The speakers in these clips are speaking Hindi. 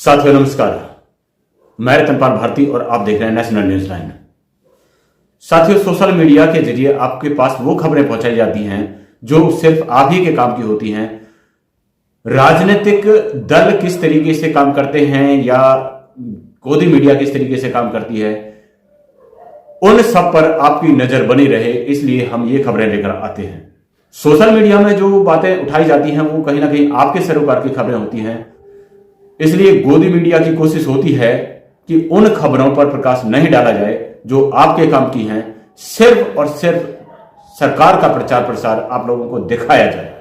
साथियों नमस्कार, मैं रतनपाल भारती और आप देख रहे हैं नेशनल न्यूज लाइन। साथियों, सोशल मीडिया के जरिए आपके पास वो खबरें पहुंचाई जाती हैं जो सिर्फ आप ही के काम की होती हैं। राजनीतिक दल किस तरीके से काम करते हैं या गोदी मीडिया किस तरीके से काम करती है, उन सब पर आपकी नजर बनी रहे, इसलिए हम ये खबरें लेकर आते हैं। सोशल मीडिया में जो बातें उठाई जाती हैं वो कहीं ना कहीं आपके सरोकार की खबरें होती हैं, इसलिए गोदी मीडिया की कोशिश होती है कि उन खबरों पर प्रकाश नहीं डाला जाए जो आपके काम की हैं। सिर्फ और सिर्फ सरकार का प्रचार प्रसार आप लोगों को दिखाया जाए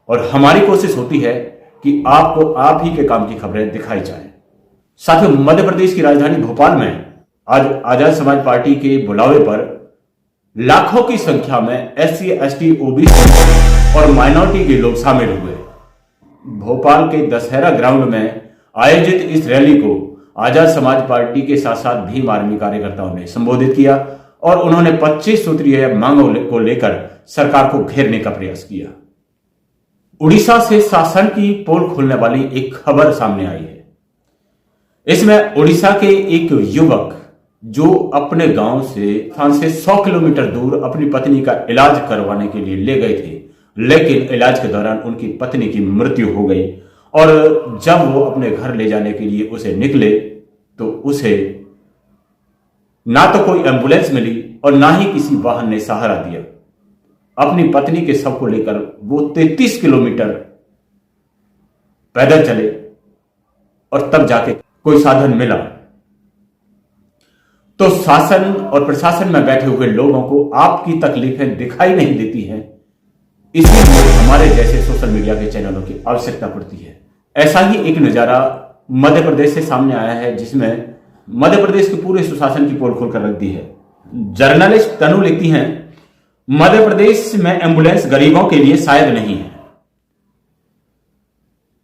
और हमारी कोशिश होती है कि आपको आप ही के काम की खबरें दिखाई जाए। साथियों, मध्य प्रदेश की राजधानी भोपाल में आज आजाद समाज पार्टी के बुलावे पर लाखों की संख्या में SC, ST, OBC और माइनॉरिटी के लोग शामिल हुए। भोपाल के दशहरा ग्राउंड में आयोजित इस रैली को आजाद समाज पार्टी के साथ साथ भीम आर्मी कार्यकर्ताओं ने संबोधित किया और उन्होंने 25 सूत्रीय मांगों को लेकर सरकार को घेरने का प्रयास किया। उड़ीसा से शासन की पोल खोलने वाली एक खबर सामने आई है। इसमें उड़ीसा के एक युवक जो अपने गांव से 100 किलोमीटर दूर अपनी पत्नी का इलाज करवाने के लिए ले गए थे, लेकिन इलाज के दौरान उनकी पत्नी की मृत्यु हो गई और जब वो अपने घर ले जाने के लिए उसे निकले तो उसे ना तो कोई एम्बुलेंस मिली और ना ही किसी वाहन ने सहारा दिया। अपनी पत्नी के शव को लेकर वो 33 किलोमीटर पैदल चले और तब जाके कोई साधन मिला। तो शासन और प्रशासन में बैठे हुए लोगों को आपकी तकलीफें दिखाई नहीं देती हैं, इसलिए हमारे जैसे सोशल मीडिया के चैनलों की आवश्यकता पड़ती है। ऐसा ही एक नजारा मध्य प्रदेश से सामने आया है, जिसमें मध्य प्रदेश के पूरे सुशासन की पोल खोलकर रख दी है। जर्नलिस्ट तनु लिखती हैं, मध्य प्रदेश में एम्बुलेंस गरीबों के लिए शायद नहीं है,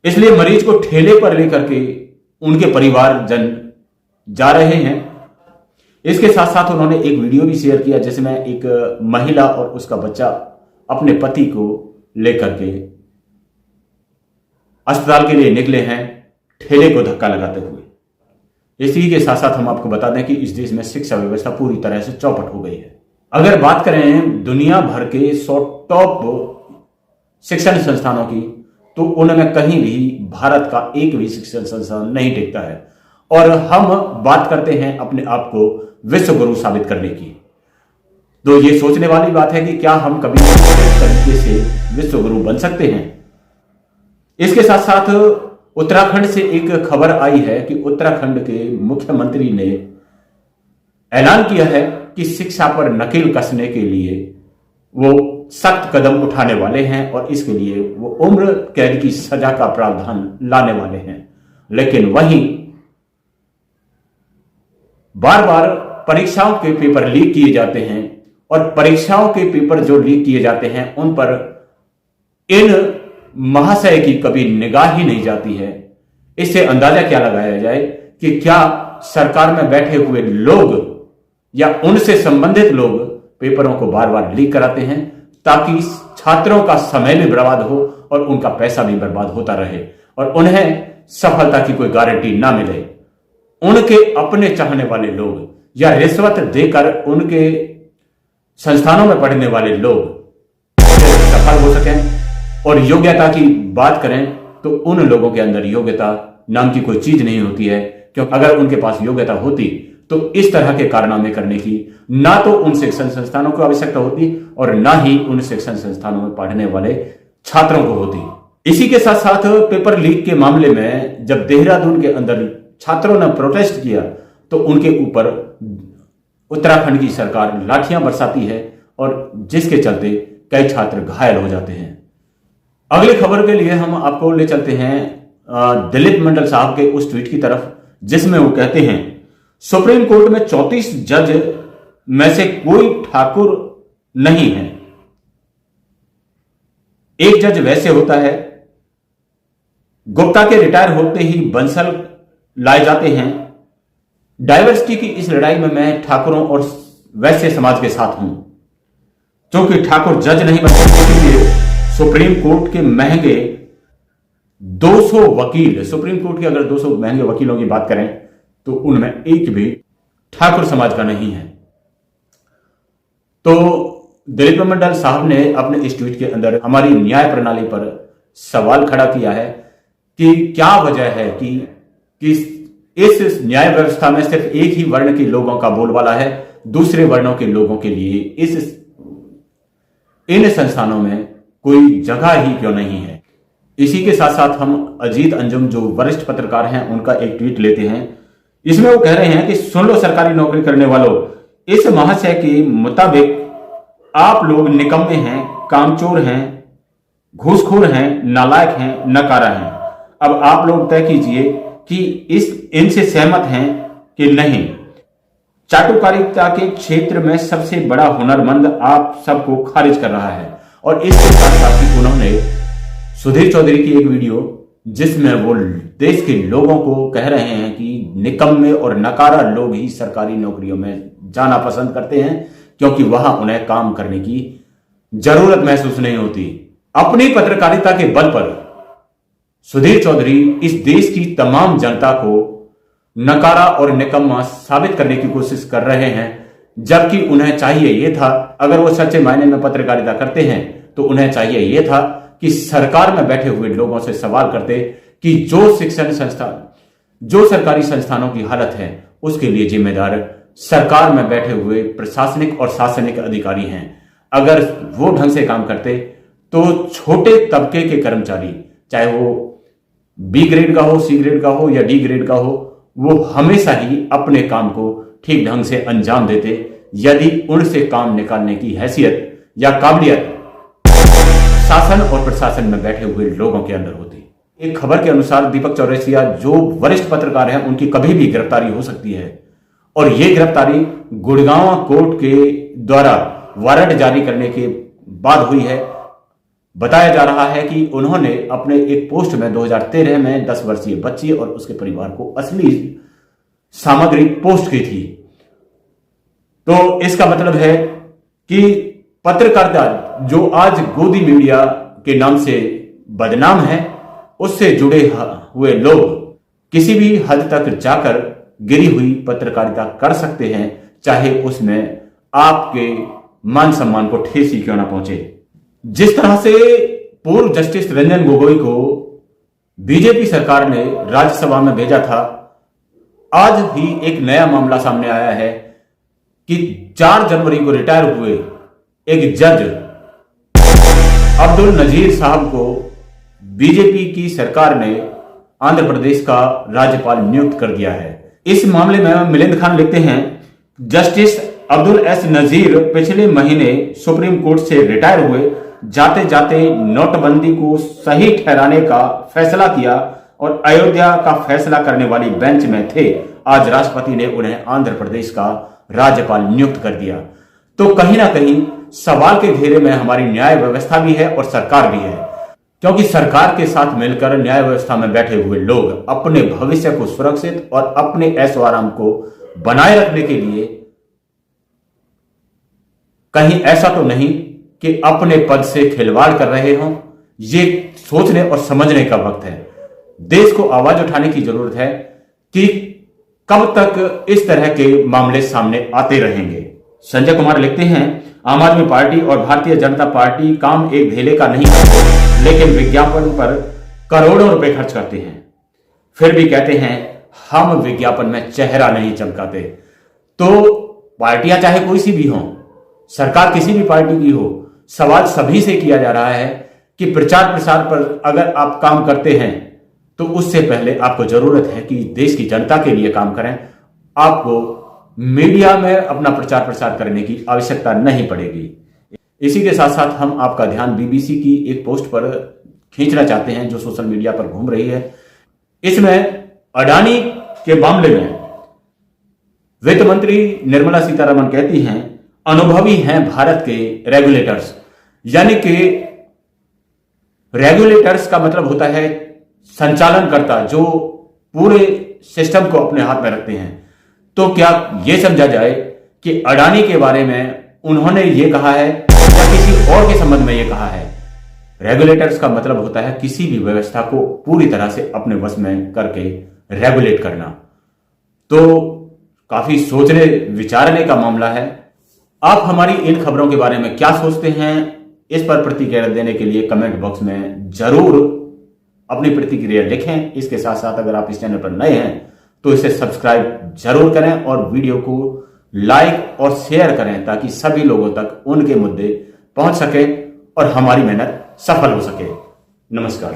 इसलिए मरीज को ठेले पर लेकर के उनके परिवारजन जा रहे हैं। इसके साथ साथ उन्होंने एक वीडियो भी शेयर किया जिसमें एक महिला और उसका बच्चा अपने पति को लेकर के अस्पताल के लिए निकले हैं, ठेले को धक्का लगाते हुए। इसी के साथ साथ हम आपको बता दें कि इस देश में शिक्षा व्यवस्था पूरी तरह से चौपट हो गई है। अगर बात करें दुनिया भर के 100 टॉप शिक्षण संस्थानों की, तो उनमें कहीं भी भारत का एक भी शिक्षण संस्थान नहीं टिकता है और हम बात करते हैं अपने आप को विश्व गुरु साबित करने की। तो ये सोचने वाली बात है कि क्या हम कभी इस तरीके से विश्व गुरु बन सकते हैं। इसके साथ साथ उत्तराखंड से एक खबर आई है कि उत्तराखंड के मुख्यमंत्री ने ऐलान किया है कि शिक्षा पर नकेल कसने के लिए वो सख्त कदम उठाने वाले हैं और इसके लिए वो उम्र कैद की सजा का प्रावधान लाने वाले हैं। लेकिन वहीं बार बार परीक्षाओं के पेपर लीक किए जाते हैं और परीक्षाओं के पेपर जो लीक किए जाते हैं उन पर इन महाशय की कभी निगाह ही नहीं जाती है। इससे अंदाजा क्या लगाया जाए कि क्या सरकार में बैठे हुए लोग या उनसे संबंधित लोग पेपरों को बार बार लीक कराते हैं ताकि छात्रों का समय भी बर्बाद हो और उनका पैसा भी बर्बाद होता रहे और उन्हें सफलता की कोई गारंटी ना मिले। उनके अपने चाहने वाले लोग या रिश्वत देकर उनके संस्थानों में पढ़ने वाले लोग सफल हो सकें। और योग्यता की बात करें तो उन लोगों के अंदर योग्यता नाम की कोई चीज नहीं होती है, क्योंकि अगर उनके पास योग्यता होती तो इस तरह के कारनामे करने की ना तो उन शिक्षण संस्थानों को आवश्यकता होती और ना ही उन शिक्षण संस्थानों में पढ़ने वाले छात्रों को होती। इसी के साथ साथ पेपर लीक के मामले में जब देहरादून के अंदर छात्रों ने प्रोटेस्ट किया तो उनके ऊपर उत्तराखंड की सरकार लाठियां बरसाती है और जिसके चलते कई छात्र घायल हो जाते हैं। अगली खबर के लिए हम आपको ले चलते हैं दिलीप मंडल साहब के उस ट्वीट की तरफ जिसमें वो कहते हैं, सुप्रीम कोर्ट में 34 जज में से कोई ठाकुर नहीं है। एक जज वैसे होता है। गुप्ता के रिटायर होते ही बंसल लाए जाते हैं। डाइवर्सिटी की इस लड़ाई में मैं ठाकुरों और वैश्य समाज के साथ हूं। क्योंकि ठाकुर जज नहीं बन सकते, सुप्रीम कोर्ट के महंगे 200 वकील, सुप्रीम कोर्ट के अगर 200 महंगे वकीलों की बात करें तो उनमें एक भी ठाकुर समाज का नहीं है। तो दिलीप मंडल साहब ने अपने इस ट्वीट के अंदर हमारी न्याय प्रणाली पर सवाल खड़ा किया है कि क्या वजह है कि इस न्याय व्यवस्था में सिर्फ एक ही वर्ण के लोगों का बोलबाला है, दूसरे वर्णों के लोगों के लिए इन संस्थानों में कोई जगह ही क्यों नहीं है। इसी के साथ साथ हम अजीत अंजुम जो वरिष्ठ पत्रकार हैं उनका एक ट्वीट लेते हैं। इसमें वो कह रहे हैं कि सुन लो सरकारी नौकरी करने वालों, इस महाशय के मुताबिक आप लोग निकम्मे हैं, कामचोर हैं, घूसखोर हैं, नालायक हैं, नकारा हैं। अब आप लोग तय कीजिए कि इनसे सहमत हैं कि नहीं। चाटुकारिता के क्षेत्र में सबसे बड़ा हुनरमंद आप सबको खारिज कर रहा है। और इसके साथ साथ ही उन्होंने सुधीर चौधरी की एक वीडियो जिसमें वो देश के लोगों को कह रहे हैं कि निकम्मे और नकारा लोग ही सरकारी नौकरियों में जाना पसंद करते हैं क्योंकि वहां उन्हें काम करने की जरूरत महसूस नहीं होती। अपनी पत्रकारिता के बल पर सुधीर चौधरी इस देश की तमाम जनता को नकारा और निकम्मा साबित करने की कोशिश कर रहे हैं, जबकि उन्हें चाहिए यह था, अगर वो सच्चे मायने में पत्रकारिता करते हैं तो उन्हें चाहिए यह था कि सरकार में बैठे हुए लोगों से सवाल करते कि जो शिक्षण संस्थान, जो सरकारी संस्थानों की हालत है उसके लिए जिम्मेदार सरकार में बैठे हुए प्रशासनिक और शासनिक अधिकारी हैं। अगर वो ढंग से काम करते तो छोटे तबके के कर्मचारी, चाहे वो बी ग्रेड का हो, सी ग्रेड का हो या डी ग्रेड का हो, वो हमेशा ही अपने काम को ठीक ढंग से अंजाम देते यदि उनसे काम निकालने की हैसियत या काबिलियत शासन और प्रशासन में बैठे हुए लोगों के अंदर होती। एक खबर के अनुसार दीपक चौरसिया जो वरिष्ठ पत्रकार हैं उनकी कभी भी गिरफ्तारी हो सकती है और यह गिरफ्तारी गुड़गांव कोर्ट के द्वारा वारंट जारी करने के बाद हुई है। बताया जा रहा है कि उन्होंने अपने एक पोस्ट में 2013 में 10 वर्षीय बच्ची और उसके परिवार को असली सामग्री पोस्ट की थी। तो इसका मतलब है कि पत्रकारिता जो आज गोदी मीडिया के नाम से बदनाम है, उससे जुड़े हुए लोग किसी भी हद तक जाकर गिरी हुई पत्रकारिता कर सकते हैं, चाहे उसमें आपके मान सम्मान को ठेस ही क्यों ना पहुंचे। जिस तरह से पूर्व जस्टिस रंजन गोगोई को बीजेपी सरकार ने राज्यसभा में भेजा था, आज ही एक नया मामला सामने आया है कि 4 जनवरी को रिटायर हुए एक जज अब्दुल नजीर साहब को बीजेपी की सरकार ने आंध्र प्रदेश का राज्यपाल नियुक्त कर दिया है। इस मामले में मिलिंद खान लिखते हैं, जस्टिस अब्दुल एस नजीर पिछले महीने सुप्रीम कोर्ट से रिटायर हुए, जाते जाते नोटबंदी को सही ठहराने का फैसला किया और अयोध्या का फैसला करने वाली बेंच में थे। आज राष्ट्रपति ने उन्हें आंध्र प्रदेश का राज्यपाल नियुक्त कर दिया। तो कहीं ना कहीं सवाल के घेरे में हमारी न्याय व्यवस्था भी है और सरकार भी है, क्योंकि सरकार के साथ मिलकर न्याय व्यवस्था में बैठे हुए लोग अपने भविष्य को सुरक्षित और अपने ऐशो आराम को बनाए रखने के लिए कहीं ऐसा तो नहीं कि अपने पद से खिलवाड़ कर रहे हों। ये सोचने और समझने का वक्त है। देश को आवाज उठाने की जरूरत है कि कब तक इस तरह के मामले सामने आते रहेंगे। संजय कुमार लिखते हैं, आम आदमी पार्टी और भारतीय जनता पार्टी काम एक धेले का नहीं करते, लेकिन विज्ञापन पर करोड़ों रुपए खर्च करते हैं, फिर भी कहते हैं हम विज्ञापन में चेहरा नहीं चमकाते। तो पार्टियां चाहे कोई सी भी हो, सरकार किसी भी पार्टी की हो, सवाल सभी से किया जा रहा है कि प्रचार प्रसार पर अगर आप काम करते हैं तो उससे पहले आपको जरूरत है कि देश की जनता के लिए काम करें। आपको मीडिया में अपना प्रचार प्रसार करने की आवश्यकता नहीं पड़ेगी। इसी के साथ साथ हम आपका ध्यान बीबीसी की एक पोस्ट पर खींचना चाहते हैं जो सोशल मीडिया पर घूम रही है। इसमें अडानी के मामले में वित्त मंत्री निर्मला सीतारमण कहती हैं, अनुभवी हैं भारत के रेगुलेटर्स। यानी कि रेगुलेटर्स का मतलब होता है संचालनकर्ता जो पूरे सिस्टम को अपने हाथ में रखते हैं। तो क्या यह समझा जाए कि अडानी के बारे में उन्होंने यह कहा है या किसी और के संबंध में यह कहा है? रेगुलेटर्स का मतलब होता है किसी भी व्यवस्था को पूरी तरह से अपने वश में करके रेगुलेट करना। तो काफी सोचने विचारने का मामला है। आप हमारी इन खबरों के बारे में क्या सोचते हैं, इस पर प्रतिक्रिया देने के लिए कमेंट बॉक्स में जरूर अपनी प्रतिक्रिया लिखें। इसके साथ साथ अगर आप इस चैनल पर नए हैं तो इसे सब्सक्राइब जरूर करें और वीडियो को लाइक और शेयर करें ताकि सभी लोगों तक उनके मुद्दे पहुंच सके और हमारी मेहनत सफल हो सके। नमस्कार।